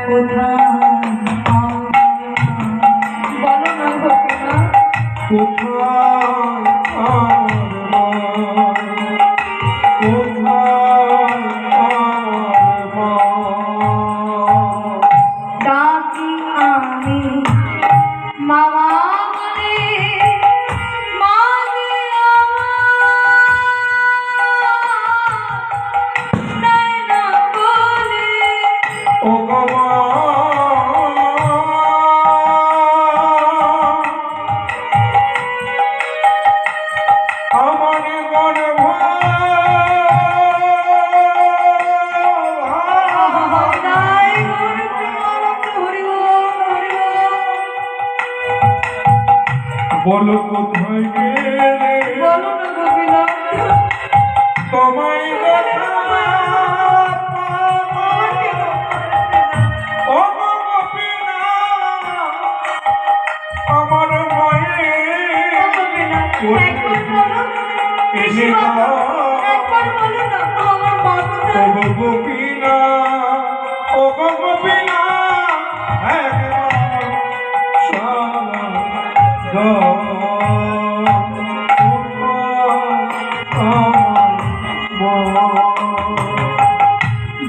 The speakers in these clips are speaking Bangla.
কোথায় বলো না গোপীনা ডাকি আমি মামা বলে মাগে বলো কোথায় গেলে বলো না গোপীনা তোমায় আমার মায়ে একবার বলো একবার বলো না আমার মা কোথায় গোপীনা ও গোপীনা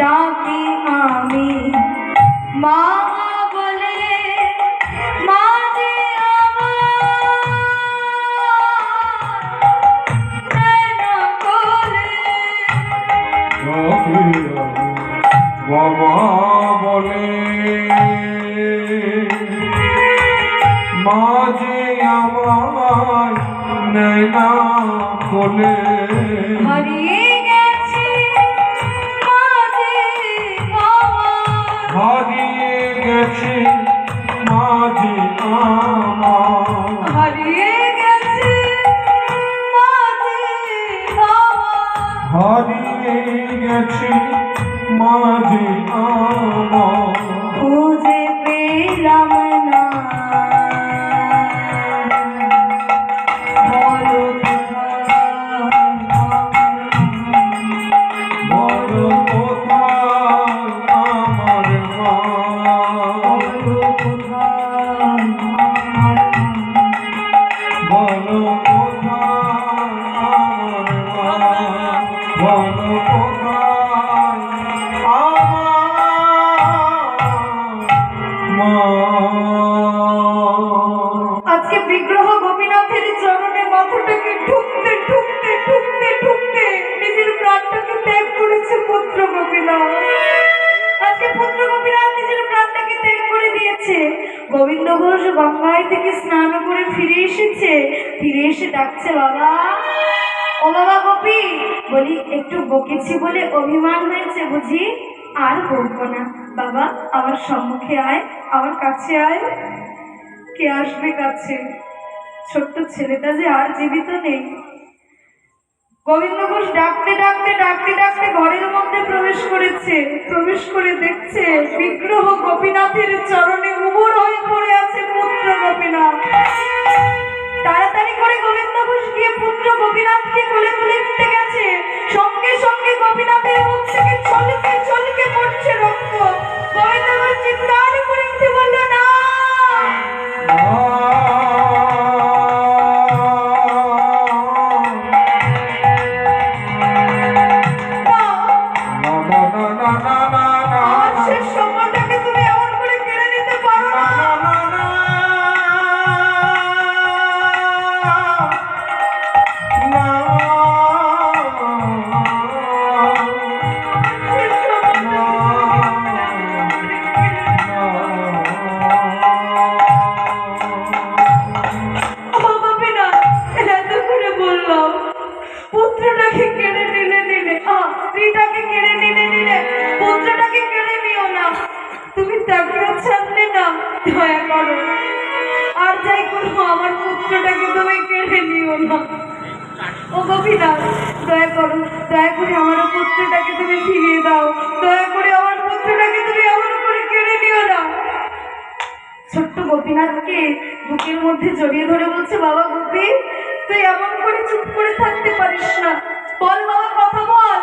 ডাকি আমি মা বলে মাগে বাবা বলে মাঝে আমার নैना কোলে হারিয়ে গেছে মাঝে আমার হারিয়ে গেছে মাঝে আমার হারিয়ে গেছে মাঝে আমার হারিয়ে গেছে মাঝে আমার খুঁজে পেলাম না বলো বলো কোথায় আমার মা বলো কোথায় আমার বলো কোথায় আমার মা বলো কোথায় আমার মা আজকে বিগ্রহ গোপীনাথের চরণে মাথাটাকে ঠুকতে ঠুকতে ঠুকতে ঠুকতে নিজের প্রাণটাকে ত্যাগ করেছে পুত্র গোপীনাথ। আজকে পুত্র গোপীনাথ নিজের প্রাণটাকে ত্যাগ করে দিয়েছে। গোবিন্দ ঘোষ গঙ্গায় থেকে স্নান করে ফিরে এসেছে, ফিরে এসে ডাকছে বাবা, ও বাবা গোপী। বলি একটু বকেছি বলে অভিমান হয়েছে বুঝি? আর বলবো না বাবা, আমার সম্মুখে আয়, আমার কাছে আয়। কে আসবে কাছে? ছোট্ট ছেলেটা যে আর জীবিত নেই। গোবিন্দ ঘোষ ডাকতে ডাকতে ডাকতে ডাকতে ঘরের মধ্যে প্রবেশ করেছে। প্রবেশ করে দেখছে বিগ্রহ গোপীনাথের চরণে উবুর হয়ে পড়ে আছে পুত্র গোপীনাথ। তাড়াতাড়ি করে গোবিন্দ ঘোষ গিয়ে পুত্র গোপীনাথকে কোলে তুলে নিতে গেছে। সঙ্গে সঙ্গে গোপীনাথের মুখ থেকে ছলকে ছলকে পড়ছে রক্ত। গোবিন্দ ঘোষ চিৎকার করে উঠে বলল, না আমার শেষ সময়টাকে তুমি এমন করে কেড়ে নিতে পারো না। পুত্রটাকে কেড়ে নিলে স্ত্রীটাকে কেড়ে নিলে পুত্রটাকে কেড়ে নিও না। তুমি তাকেও ছাড়লে না, দয়া করো। আর যাই করো আমার পুত্রটাকে তুমি কেড়ে নিও না। ও গোপীনাথ, দয়া করো, দয়া করে আমার পুত্রটাকে তুমি ফিরিয়ে দাও। দয়া করে আমার পুত্রটাকে তুমি এমন করে কেড়ে নিও না। ছোট্ট গোপীনাথকে বুকের মধ্যে জড়িয়ে ধরে বলছে, বাবা গোপী, তুই এমন করে চুপ করে থাকতে পারিস না, বল বাবা, কথা বল।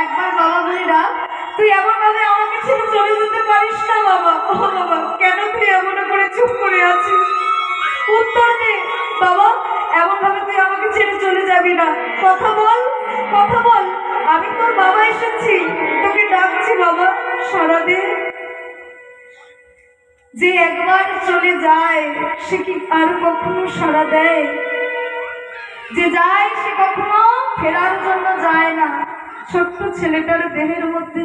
একবার বাবা বলে ডাক, তুই এমন ভাবে আমাকে ছেড়ে চলে যেতে পারিস না বাবা। ও বাবা, কেন তুই এমন করে চুপ করে আছিস? উত্তর দে বাবা, এমন ভাবে তুই আমাকে ছেড়ে চলে যাবি না। কথা বল, কথা বল। আমি তোর বাবা এসেছি, তোকে ডাকছি বাবা, সাড়া দে। যে একবার চলে যায় সে কি আর কখনো সাড়া দেয়? যে যায় সে কখনো ফেরার জন্য যায় না। ছোট্ট ছেলেটার দেহের মধ্যে